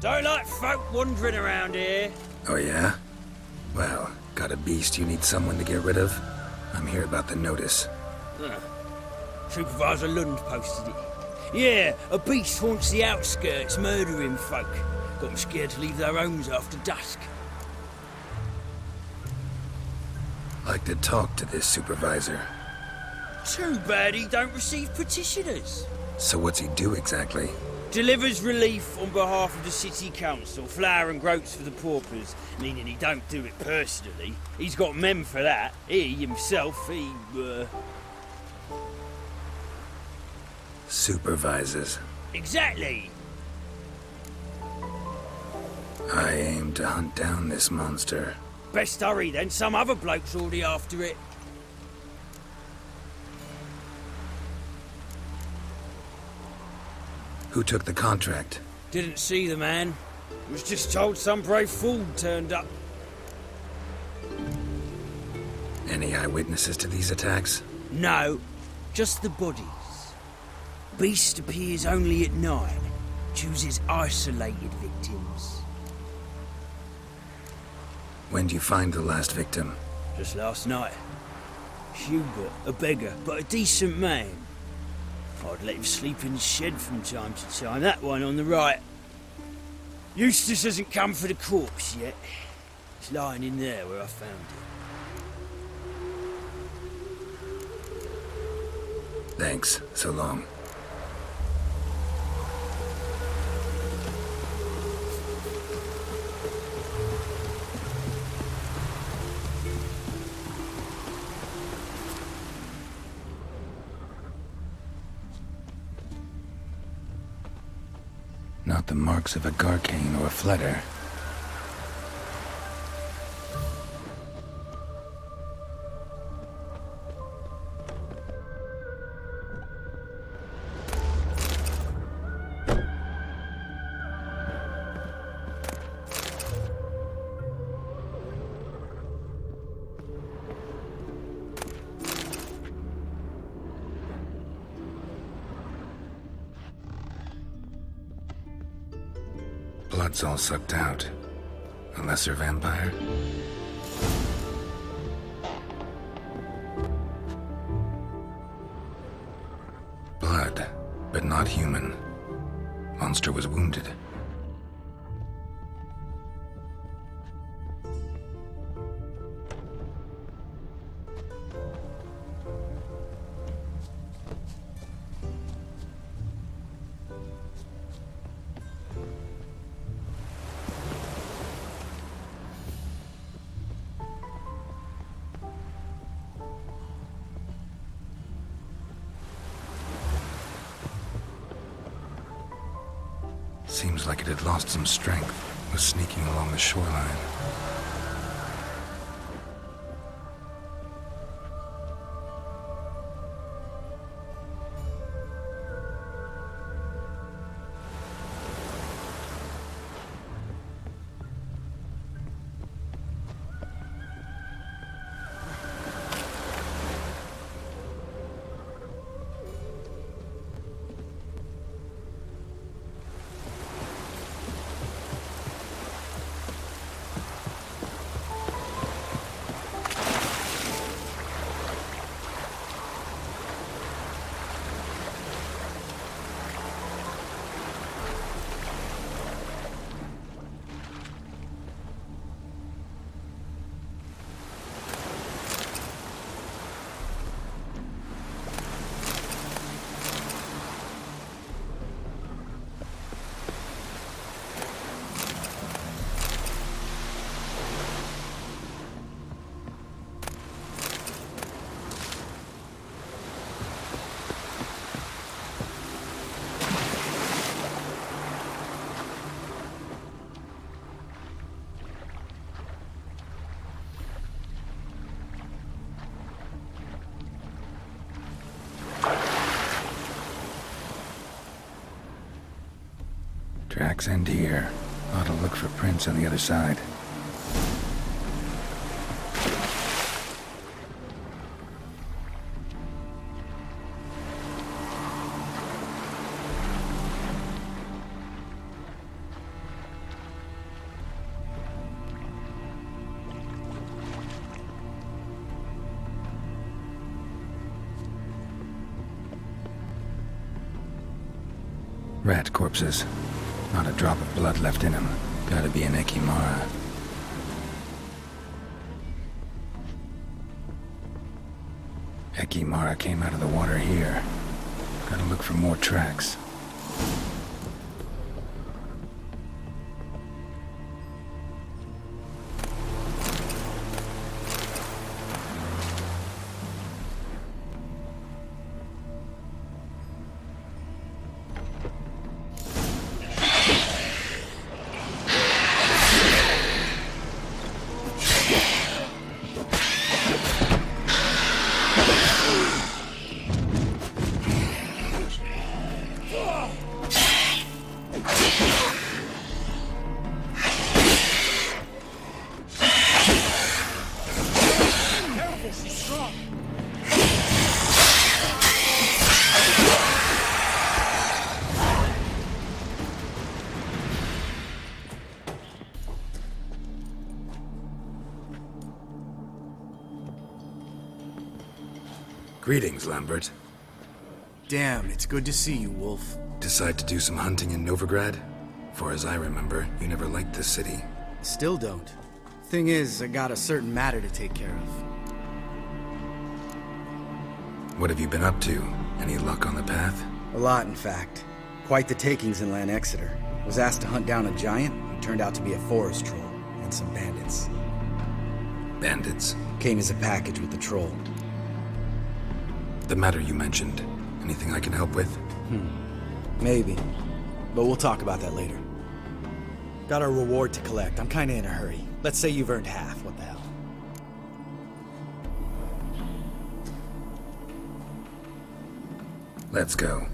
Don't like folk wandering around here. Oh yeah? Well, got a beast you need someone to get rid of? I'm here about the notice. Supervisor Lund posted it. Yeah, a beast haunts the outskirts, murdering folk. Got them scared to leave their homes after dusk. Like to talk to this supervisor. Too bad he don't receive petitioners. So what's he do exactly? Delivers relief on behalf of the city council, flour and groats for the paupers, meaning he don't do it personally. He's got men for that. He, himself, Supervises. Exactly! I aim to hunt down this monster. Best hurry then, some other bloke's already after it. Who took the contract? Didn't see the man. Was just told some brave fool turned up. Any eyewitnesses to these attacks? No, just the bodies. Beast appears only at night. Chooses isolated victims. When do you find the last victim? Just last night. Hubert, a beggar, but a decent man. I'd let him sleep in the shed from time to time. That one on the right. Eustace hasn't come for the corpse yet. It's lying in there where I found it. Thanks. So long. Not the marks of a garcane or a flutter. Blood's all sucked out. A lesser vampire? Blood, but not human. Monster was wounded. Seems like it had lost some strength, was sneaking along the shoreline. Tracks end here. Ought to look for prints on the other side. Rat corpses. Not a drop of blood left in them. Gotta be an Ekimara. Ekimara came out of the water here. Gotta look for more tracks. Greetings, Lambert. Damn, it's good to see you, Wolf. Decide to do some hunting in Novigrad? For as I remember, you never liked this city. Still don't. Thing is, I got a certain matter to take care of. What have you been up to? Any luck on the path? A lot, in fact. Quite the takings in Lan Exeter. Was asked to hunt down a giant, who turned out to be a forest troll, and some bandits. Bandits? Came as a package with the troll. The matter you mentioned. Anything I can help with? Maybe. But we'll talk about that later. Got a reward to collect. I'm kinda in a hurry. Let's say you've earned half. What the hell? Let's go.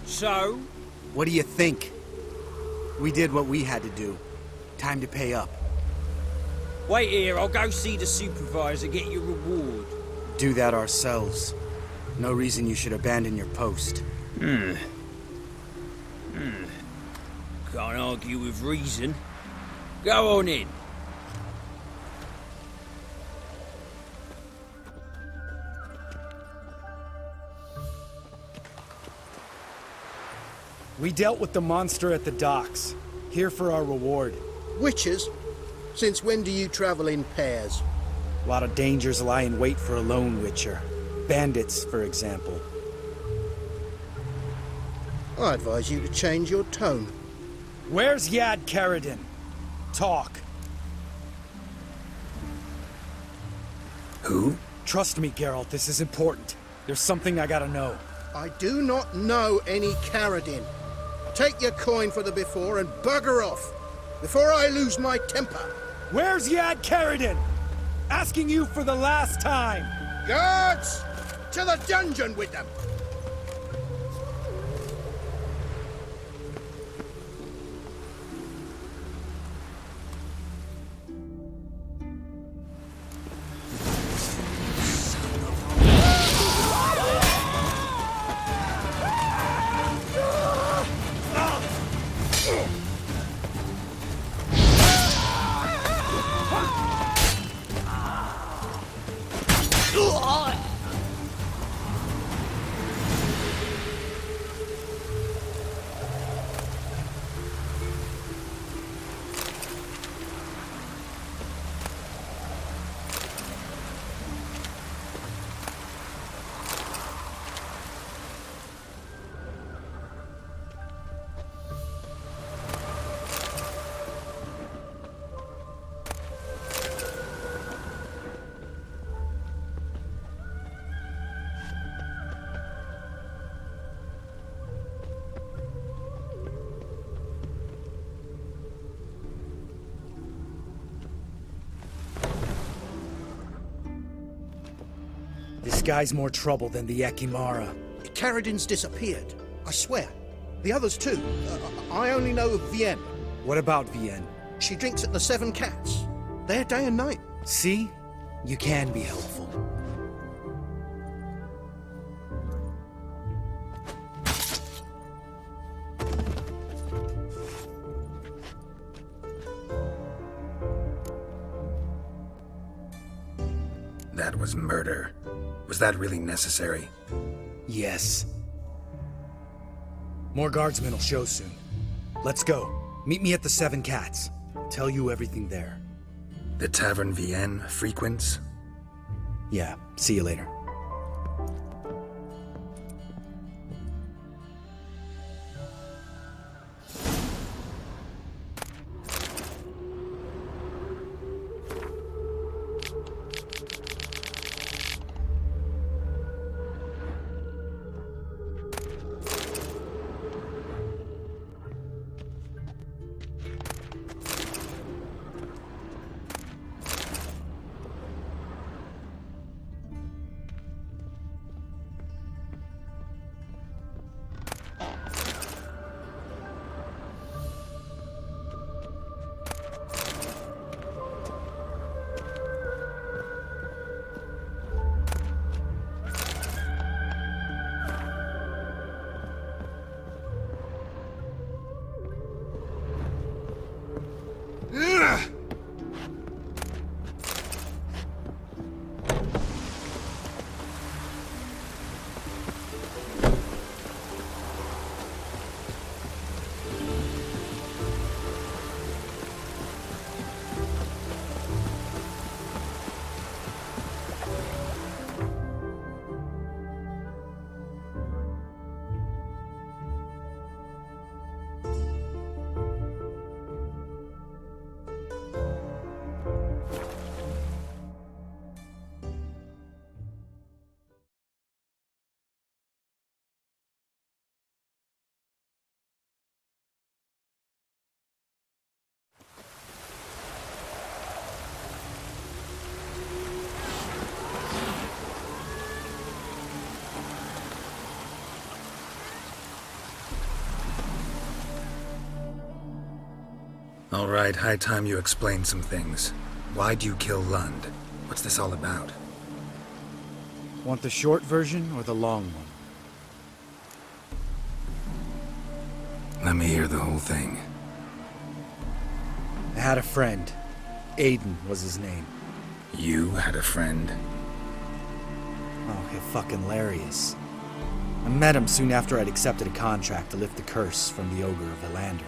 So? What do you think? We did what we had to do. Time to pay up. Wait here, I'll go see the supervisor, get your reward. Do that ourselves. No reason you should abandon your post. Can't argue with reason. Go on in. We dealt with the monster at the docks. Here for our reward. Witches? Since when do you travel in pairs? A lot of dangers lie in wait for a lone witcher. Bandits, for example. I advise you to change your tone. Where's Yad Karadin? Talk. Who? Trust me, Geralt, this is important. There's something I gotta know. I do not know any Karadin. Take your coin for the before and bugger off, before I lose my temper. Where's Yad Karadin? Asking you for the last time. Guards! To the dungeon with them! This guy's more trouble than the Ekimara. Karadin's disappeared. I swear. The others too. I only know of Vienne. What about Vienne? She drinks at the Seven Cats. There day and night. See? You can be helpful. that was murder. Was that really necessary? Yes. More guardsmen will show soon. Let's go. Meet me at the Seven Cats. I'll tell you everything there. The Tavern Vienne frequents? Yeah, see you later. All right, high time you explain some things. Why'd you kill Lund? What's this all about? Want the short version or the long one? Let me hear the whole thing. I had a friend. Aiden was his name. You had a friend? Oh, he's fucking hilarious. I met him soon after I'd accepted a contract to lift the curse from the Ogre of Elander.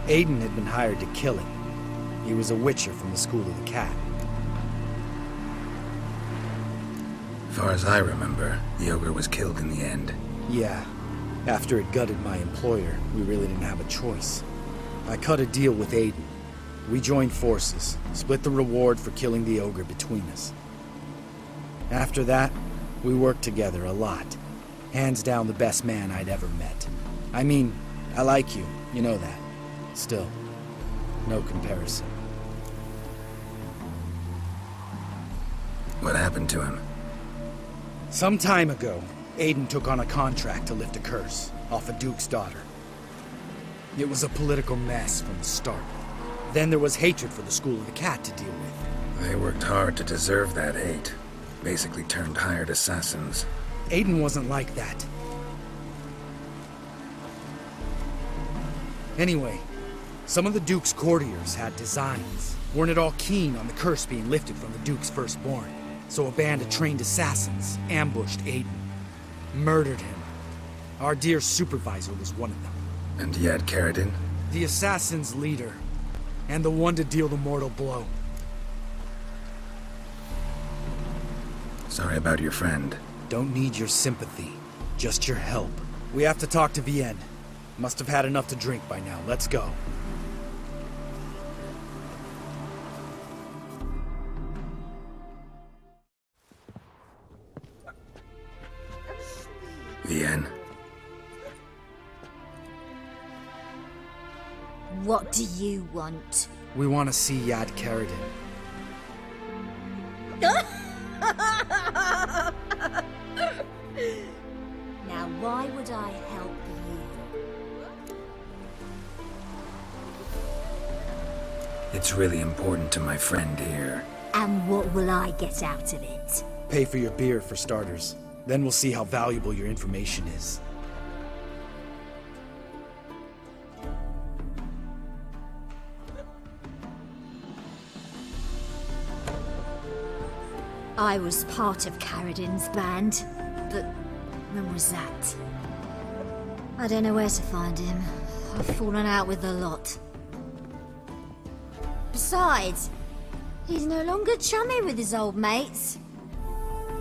Aiden had been hired to kill him. He was a witcher from the School of the Cat. Far as I remember, the Ogre was killed in the end. Yeah. After it gutted my employer, we really didn't have a choice. I cut a deal with Aiden. We joined forces, split the reward for killing the Ogre between us. After that, we worked together a lot. Hands down the best man I'd ever met. I mean, I like you, you know that. Still, no comparison. What happened to him? Some time ago, Aiden took on a contract to lift a curse off a duke's daughter. It was a political mess from the start. Then there was hatred for the School of the Cat to deal with. They worked hard to deserve that hate. Basically turned hired assassins. Aiden wasn't like that. Anyway, some of the Duke's courtiers had designs. Weren't at all keen on the curse being lifted from the Duke's firstborn. So a band of trained assassins ambushed Aiden. Murdered him. Our dear supervisor was one of them. And you had Carradine? The assassin's leader. And the one to deal the mortal blow. Sorry about your friend. Don't need your sympathy. Just your help. We have to talk to Vienne. Must have had enough to drink by now. Let's go. Vienne. What do you want? We want to see Yad Carradine. Now, why would I help you? It's really important to my friend here. And what will I get out of it? Pay for your beer, for starters. Then we'll see how valuable your information is. I was part of Carradin's band, but when was that? I don't know where to find him. I've fallen out with a lot. Besides, he's no longer chummy with his old mates.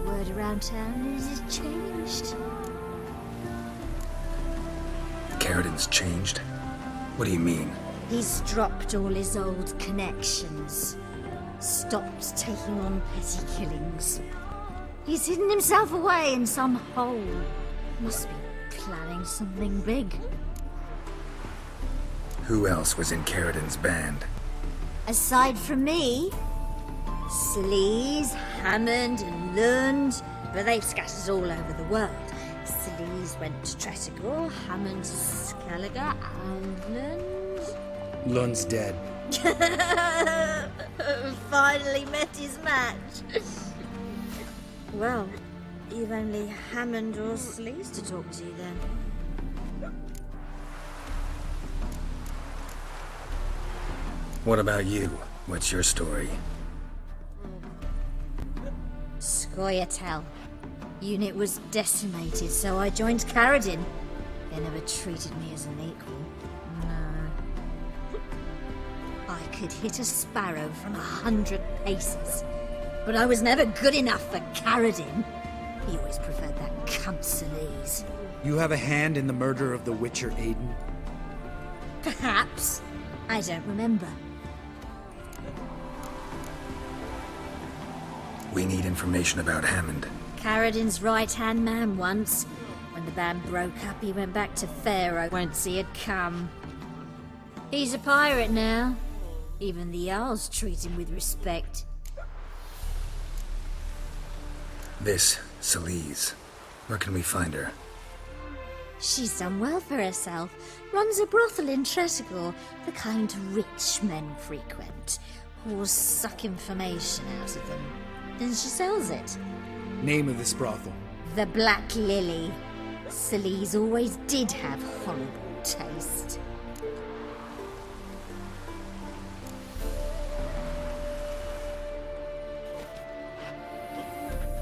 Word around town is he's changed. Carradin's changed? What do you mean? He's dropped all his old connections. Stopped taking on petty killings. He's hidden himself away in some hole. Must be planning something big. Who else was in Carradin's band? Aside from me, Sleaze, Hammond and Lund, but they've scattered all over the world. Sleaze went to Tretogor, Hammond to Skellige, and Lund... Lund's dead. Finally met his match. Well, you've only Hammond or Sleaze to talk to then. What about you? What's your story? Scoia'tael. Unit was decimated, so I joined Carradin. They never treated me as an equal. No. I could hit a sparrow from 100 paces, but I was never good enough for Carradin. He always preferred that cunt Sleaze. You have a hand in the murder of the Witcher Aiden? Perhaps. I don't remember. We need information about Hammond. Carradin's right-hand man once. When the band broke up, he went back to Pharaoh once he had come. He's a pirate now. Even the Jarls treat him with respect. This, Sleaze. Where can we find her? She's done well for herself. Runs a brothel in Tretogor, the kind rich men frequent. Whores suck information out of them. Then she sells it. Name of this brothel? The Black Lily. Sleaze always did have horrible taste.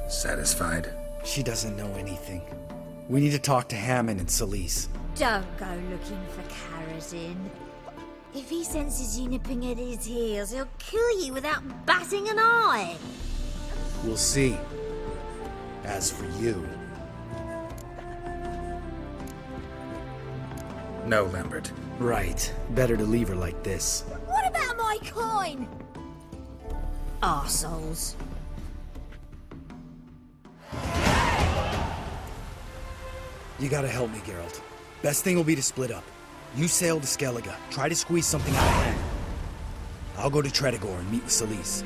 Satisfied? She doesn't know anything. We need to talk to Hammond and Sleaze. Don't go looking for Carradin. If he senses you nipping at his heels, he'll kill you without batting an eye. We'll see. As for you... No, Lambert. Right. Better to leave her like this. What about my coin? Arseholes. You gotta help me, Geralt. Best thing will be to split up. You sail to Skellige. Try to squeeze something out of him. I'll go to Tretogor and meet with Sleaze.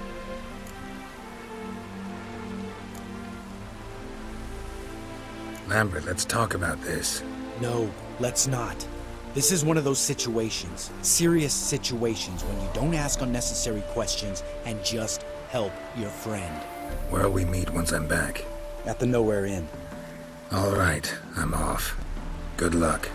Lambert, let's talk about this. No, let's not. This is one of those situations, serious situations, when you don't ask unnecessary questions and just help your friend. Where'll we meet once I'm back? At the Nowhere Inn. All right, I'm off. Good luck.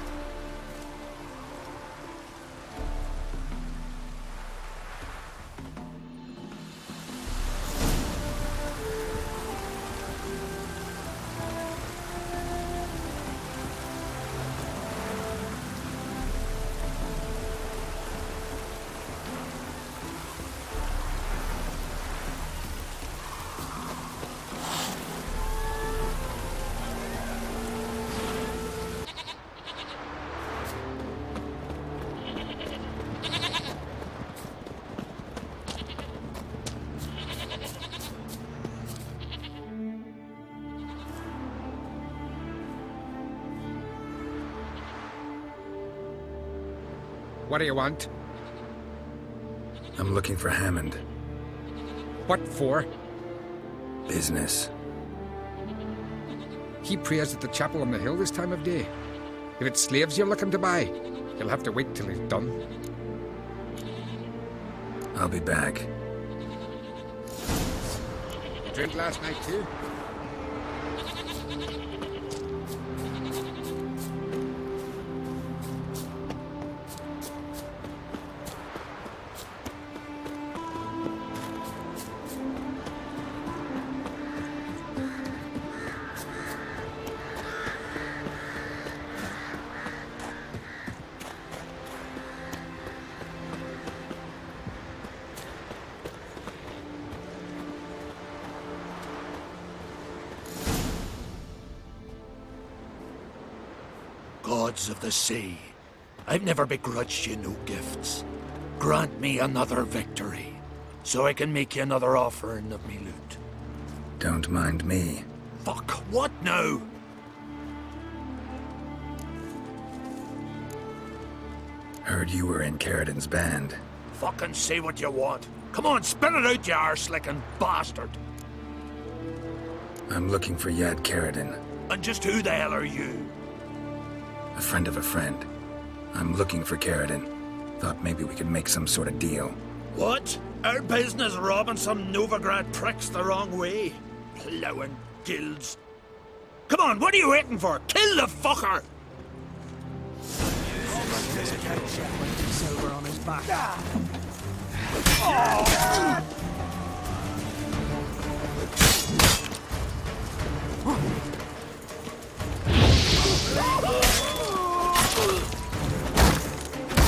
What do you want? I'm looking for Hammond. What for? Business. He prays at the chapel on the hill this time of day. If it's slaves you're looking to buy, you'll have to wait till he's done. I'll be back. You drink last night too? gods of the sea, I've never begrudged you no gifts. Grant me another victory, so I can make you another offering of me loot. Don't mind me. Fuck, what now? Heard you were in Carradin's band. Fucking say what you want. Come on, spit it out, you arse-licking bastard. I'm looking for Yad Carradin. And just who the hell are you? A friend of a friend. I'm looking for Carradin. Thought maybe we could make some sort of deal. What? Our business robbing some Novigrad pricks the wrong way? Plowing guilds. Come on, what are you waiting for? Kill the fucker!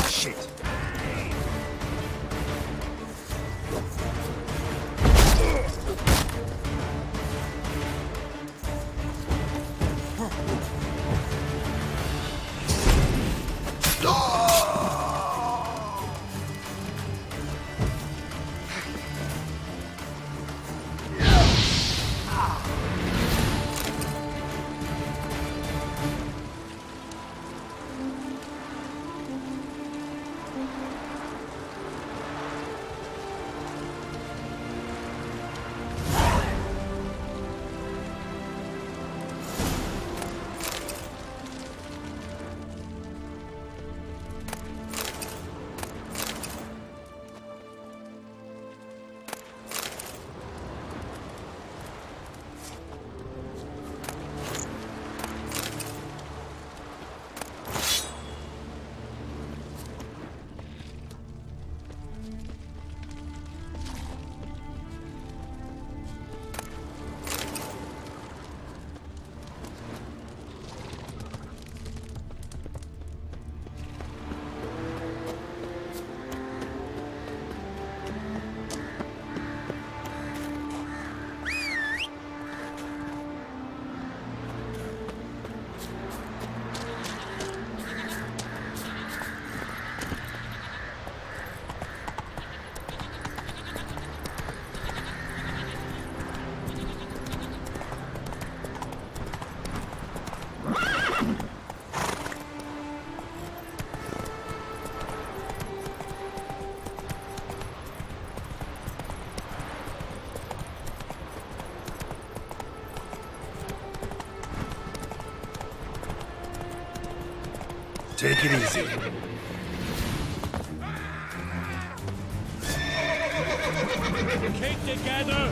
Shit. Take it easy. Keep together!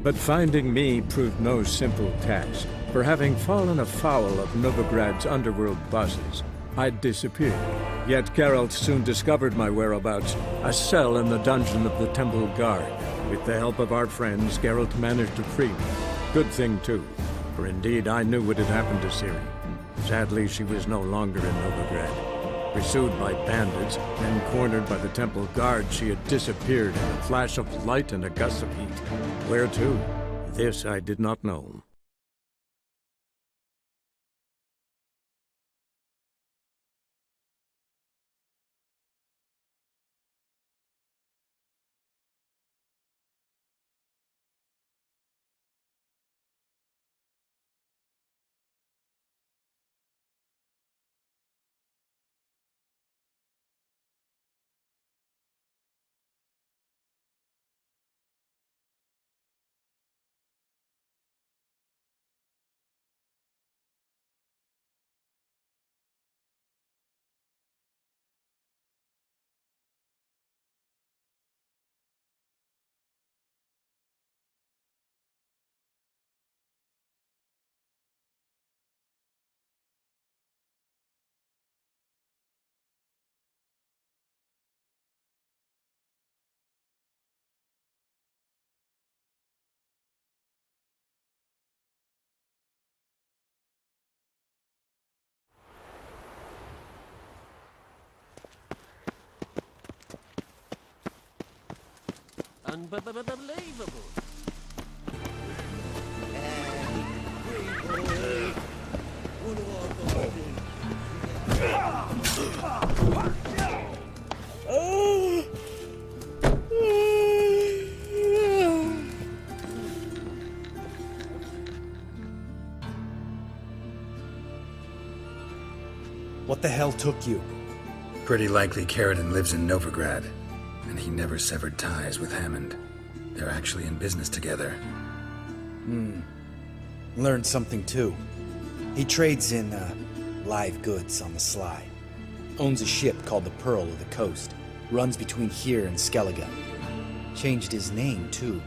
But finding me proved no simple task, for having fallen afoul of Novigrad's underworld bosses, I'd disappeared. Yet Geralt soon discovered my whereabouts, a cell in the dungeon of the Temple Guard. With the help of our friends, Geralt managed to free me. Good thing, too, for indeed I knew what had happened to Ciri. Sadly, she was no longer in Novigrad. Pursued by bandits, then cornered by the Temple Guard, she had disappeared in a flash of light and a gust of heat. Where to? This I did not know. Unbelievable. What the hell took you? Pretty likely Carradine lives in Novigrad, and he never severed ties with Hammond. They're actually in business together. Learned something too. He trades in, live goods on the sly. Owns a ship called the Pearl of the Coast. Runs between here and Skellige. Changed his name too,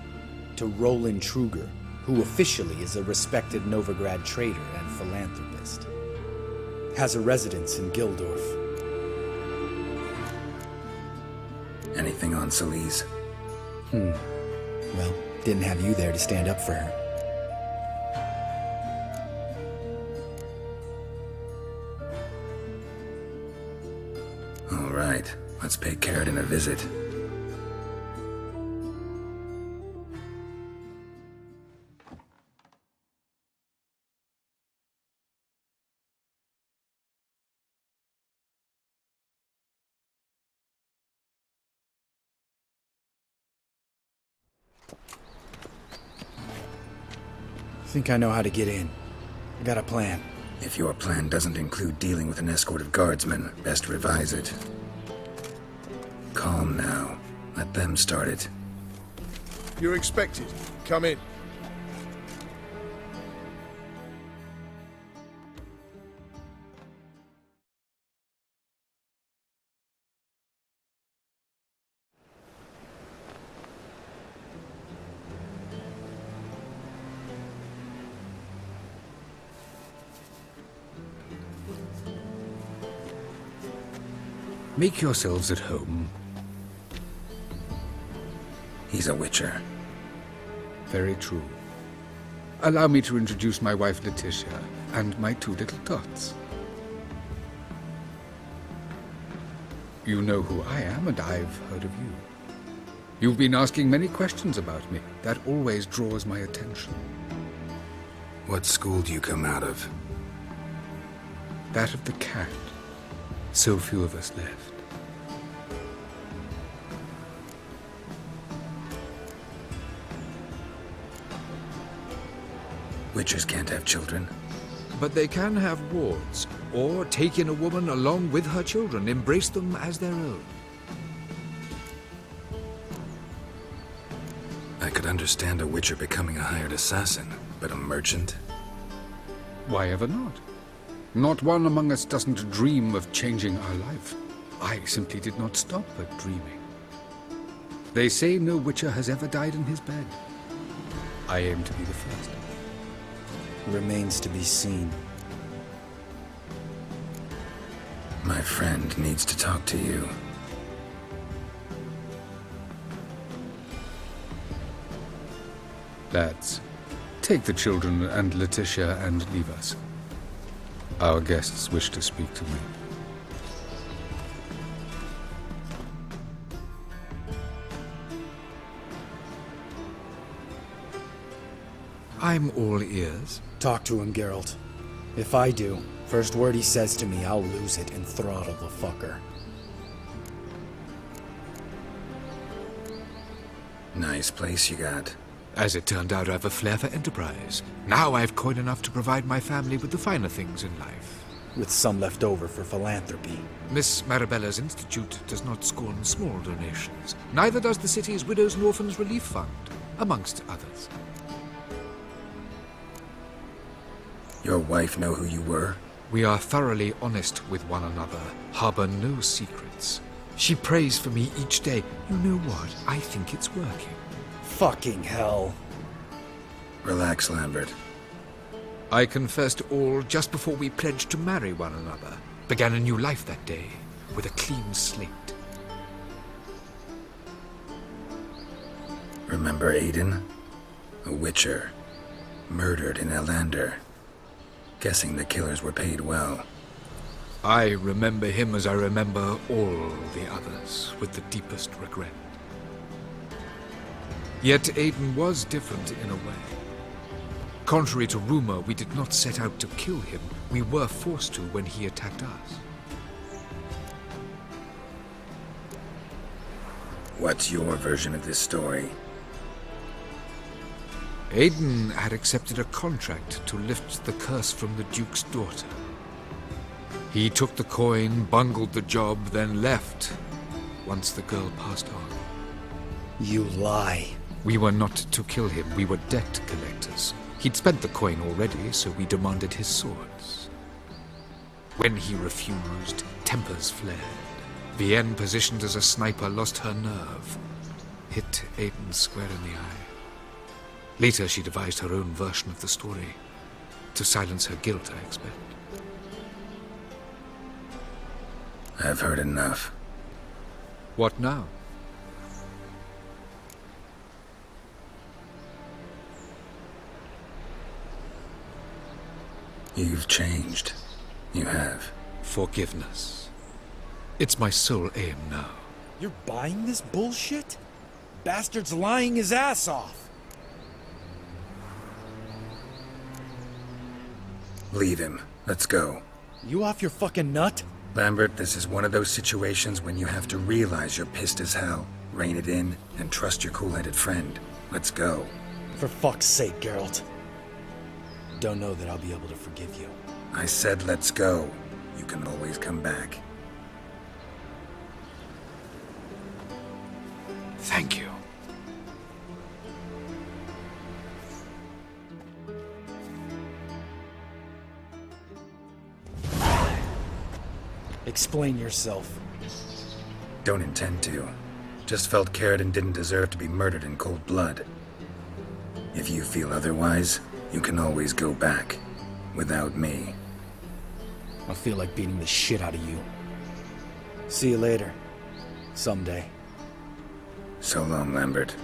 to Roland Truger, who officially is a respected Novigrad trader and philanthropist. Has a residence in Gildorf. Anything on Celise? Well, didn't have you there to stand up for her. All right, let's pay Carradine a visit. Think I know how to get in. I got a plan. If your plan doesn't include dealing with an escort of guardsmen, best revise it. Calm now. Let them start it. You're expected. Come in. Make yourselves at home. He's a witcher. Very true. Allow me to introduce my wife Letitia and my two little tots. You know who I am, and I've heard of you. You've been asking many questions about me. That always draws my attention. What school do you come out of? That of the cat. So few of us left. Witchers can't have children. But they can have wards, or take in a woman along with her children, embrace them as their own. I could understand a witcher becoming a hired assassin, but a merchant? Why ever not? Not one among us doesn't dream of changing our life. I simply did not stop at dreaming. They say no witcher has ever died in his bed. I aim to be the first. Remains to be seen. My friend needs to talk to you. Lads, take the children and Letitia and leave us. Our guests wish to speak to me. I'm all ears. Talk to him, Geralt. If I do, first word he says to me, I'll lose it and throttle the fucker. Nice place you got. As it turned out, I've a flair for enterprise. Now I've coin enough to provide my family with the finer things in life. With some left over for philanthropy. Miss Marabella's institute does not scorn small donations. Neither does the city's Widows and Orphans Relief Fund, amongst others. Your wife know who you were? We are thoroughly honest with one another, harbor no secrets. She prays for me each day. You know what? I think it's working. Fucking hell. Relax, Lambert. I confessed all just before we pledged to marry one another. Began a new life that day, with a clean slate. Remember Aiden? A witcher. Murdered in Elander. Guessing the killers were paid well. I remember him as I remember all the others, with the deepest regret. Yet Aiden was different in a way. Contrary to rumor, we did not set out to kill him. We were forced to when he attacked us. What's your version of this story? Aiden had accepted a contract to lift the curse from the Duke's daughter. He took the coin, bungled the job, then left, once the girl passed on. You lie. We were not to kill him, we were debt collectors. He'd spent the coin already, so we demanded his swords. When he refused, tempers flared. Vienne, positioned as a sniper, lost her nerve. Hit Aiden square in the eye. Later, she devised her own version of the story. To silence her guilt, I expect. I've heard enough. What now? You've changed. You have. Forgiveness. It's my sole aim now. You're buying this bullshit? Bastard's lying his ass off. Leave him. Let's go. You off your fucking nut? Lambert, this is one of those situations when you have to realize you're pissed as hell, rein it in, and trust your cool-headed friend. Let's go. For fuck's sake, Geralt. Don't know that I'll be able to forgive you. I said let's go. You can always come back. Thank you. Explain yourself. Don't intend to. Just felt Carradine didn't deserve to be murdered in cold blood. If you feel otherwise, you can always go back. Without me. I feel like beating the shit out of you. See you later. Someday. So long, Lambert.